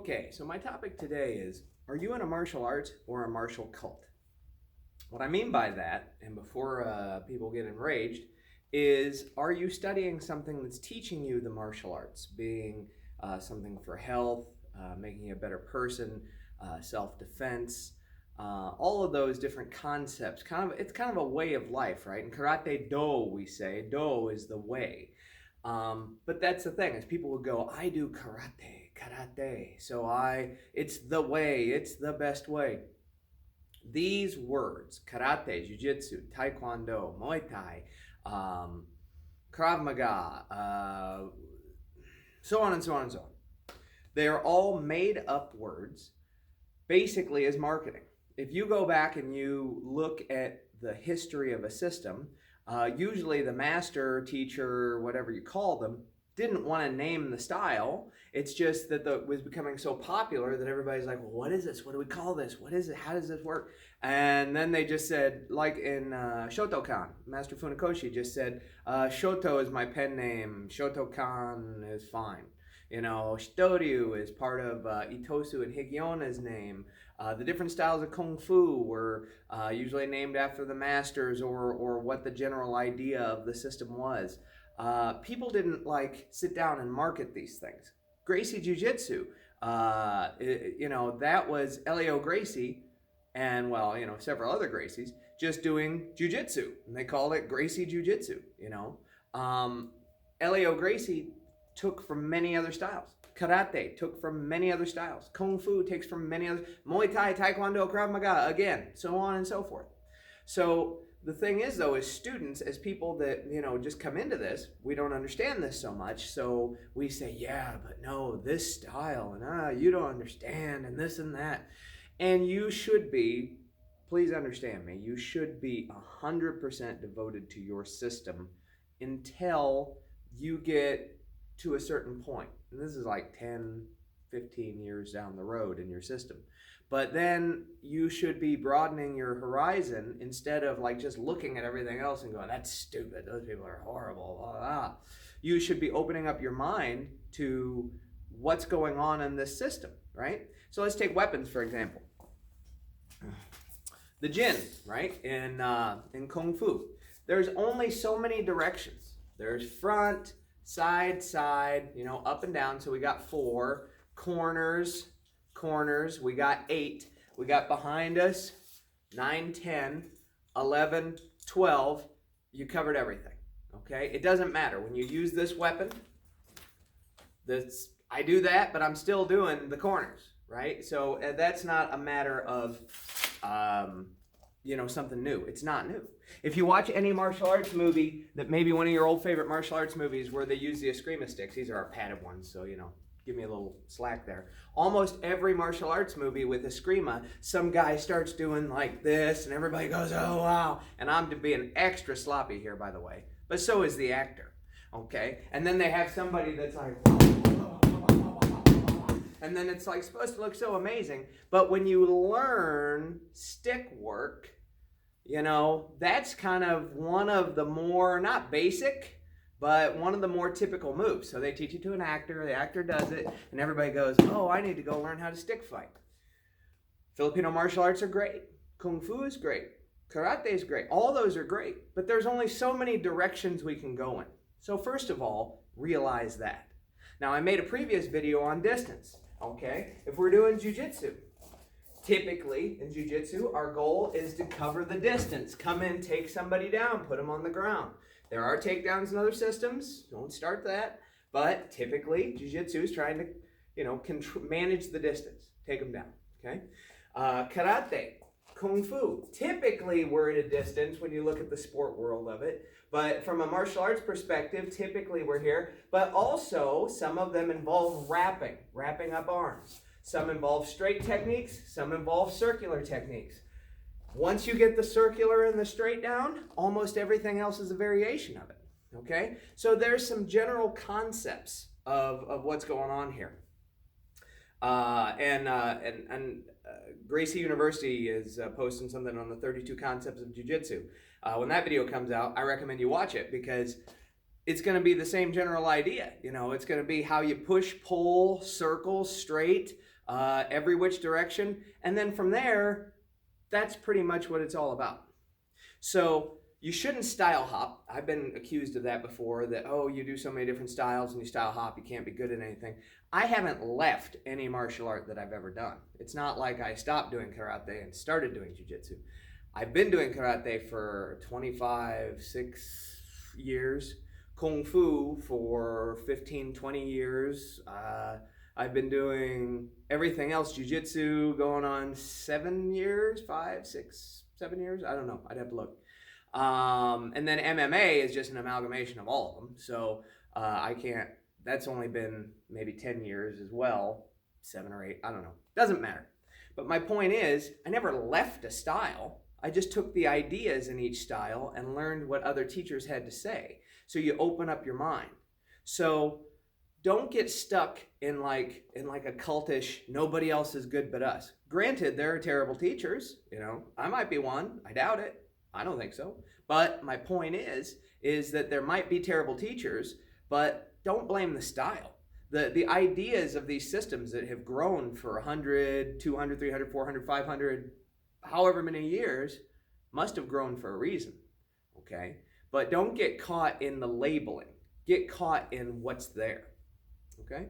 Okay, so my topic today is, are you in a martial art or a martial cult? What I mean by that, and before people get enraged, is are you studying something that's teaching you the martial arts, being something for health, making you a better person, self-defense, all of those different concepts. It's kind of a way of life, right? In karate do, we say, do is the way. But that's the thing, is people will go, I do karate. So it's the way, it's the best way. These words, karate, jiu-jitsu, taekwondo, muay thai, krav maga, so on and so on and so on. They are all made up words, basically as marketing. If you go back and you look at the history of a system, usually the master, teacher, whatever you call them, didn't want to name the style. It's just that it was becoming so popular that everybody's like, well, what is this? What do we call this? What is it? How does this work? And then they just said, like in Shotokan, Master Funakoshi just said, Shoto is my pen name. Shotokan is fine. You know, Shitoryu is part of Itosu and Higiona's name. The different styles of Kung Fu were usually named after the masters or what the general idea of the system was. People didn't sit down and market these things. Gracie Jiu-Jitsu, that was Elio Gracie and, several other Gracies just doing Jiu-Jitsu. And they called it Gracie Jiu-Jitsu, Elio Gracie took from many other styles. Karate took from many other styles. Kung Fu takes from many other. Muay Thai, Taekwondo, Krav Maga, again, so on and so forth. So the thing is, though, as students, as people that, just come into this, we don't understand this so much. So we say, yeah, but no, this style, and you don't understand, and this and that. And you should be, please understand me, you should be 100% devoted to your system until you get to a certain point. And this is like 10, 15 years down the road in your system. But then you should be broadening your horizon instead of just looking at everything else and going, that's stupid, those people are horrible, blah, blah. You should be opening up your mind to what's going on in this system, right? So let's take weapons, for example. The Jin, right, in Kung Fu. There's only so many directions. There's front, side, up and down. So we got 4 corners, we got 8. We got behind us 9, 10, 11, 12. You covered everything. Okay? It doesn't matter. When you use this weapon, I do that, but I'm still doing the corners, right? So that's not a matter of something new. It's not new. If you watch any martial arts movie, that maybe one of your old favorite martial arts movies where they use the Eskrima sticks, these are our padded ones, so give me a little slack there. Almost every martial arts movie with Eskrima, some guy starts doing like this, and everybody goes, oh wow. And I'm being extra sloppy here, by the way, but so is the actor, okay? And then they have somebody that's like, and then it's supposed to look so amazing. But when you learn stick work, that's kind of one of the more, not basic, but one of the more typical moves. So they teach it to an actor, the actor does it, and everybody goes, oh, I need to go learn how to stick fight. Filipino martial arts are great. Kung Fu is great. Karate is great. All those are great, but there's only so many directions we can go in. So first of all, realize that. Now, I made a previous video on distance, okay? If we're doing jiu-jitsu, typically in jiu-jitsu, our goal is to cover the distance. Come in, take somebody down, put them on the ground. There are takedowns in other systems. Don't start that. But typically, jiu-jitsu is trying to, manage the distance. Take them down, okay? Karate, Kung Fu. Typically, we're at a distance when you look at the sport world of it. But from a martial arts perspective, typically we're here. But also, some of them involve wrapping up arms. Some involve straight techniques, some involve circular techniques. Once you get the circular and the straight down, almost everything else is a variation of it, okay? So there's some general concepts of what's going on here. Gracie University is posting something on the 32 Concepts of Jiu Jitsu. When that video comes out, I recommend you watch it because it's going to be the same general idea. It's going to be how you push, pull, circle, straight, every which direction. And then from there, that's pretty much what it's all about. So you shouldn't style hop. I've been accused of that before, that, oh, you do so many different styles and you style hop, you can't be good at anything. I haven't left any martial art that I've ever done. It's not like I stopped doing karate and started doing jiu-jitsu. I've been doing karate for 6 years, kung fu for 15, 20 years. I've been doing everything else, jiu-jitsu, going on 7 years, 5, 6, 7 years. I don't know. I'd have to look. And then MMA is just an amalgamation of all of them. So I can't, that's only been maybe 10 years as well, 7 or 8, I don't know. Doesn't matter. But my point is, I never left a style. I just took the ideas in each style and learned what other teachers had to say. So you open up your mind. So don't get stuck in like a cultish, nobody else is good but us. Granted, there are terrible teachers. I might be one. I doubt it. I don't think so. But my point is that there might be terrible teachers, but don't blame the style. The ideas of these systems that have grown for 100, 200, 300, 400, 500, however many years, must have grown for a reason, okay? But don't get caught in the labeling. Get caught in what's there, okay?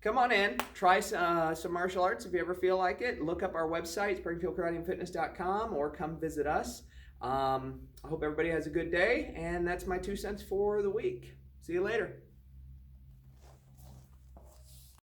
Come on in, try some martial arts if you ever feel like it. Look up our website, springfieldkarateandfitness.com, or come visit us. I hope everybody has a good day, and that's my 2 cents for the week. See you later.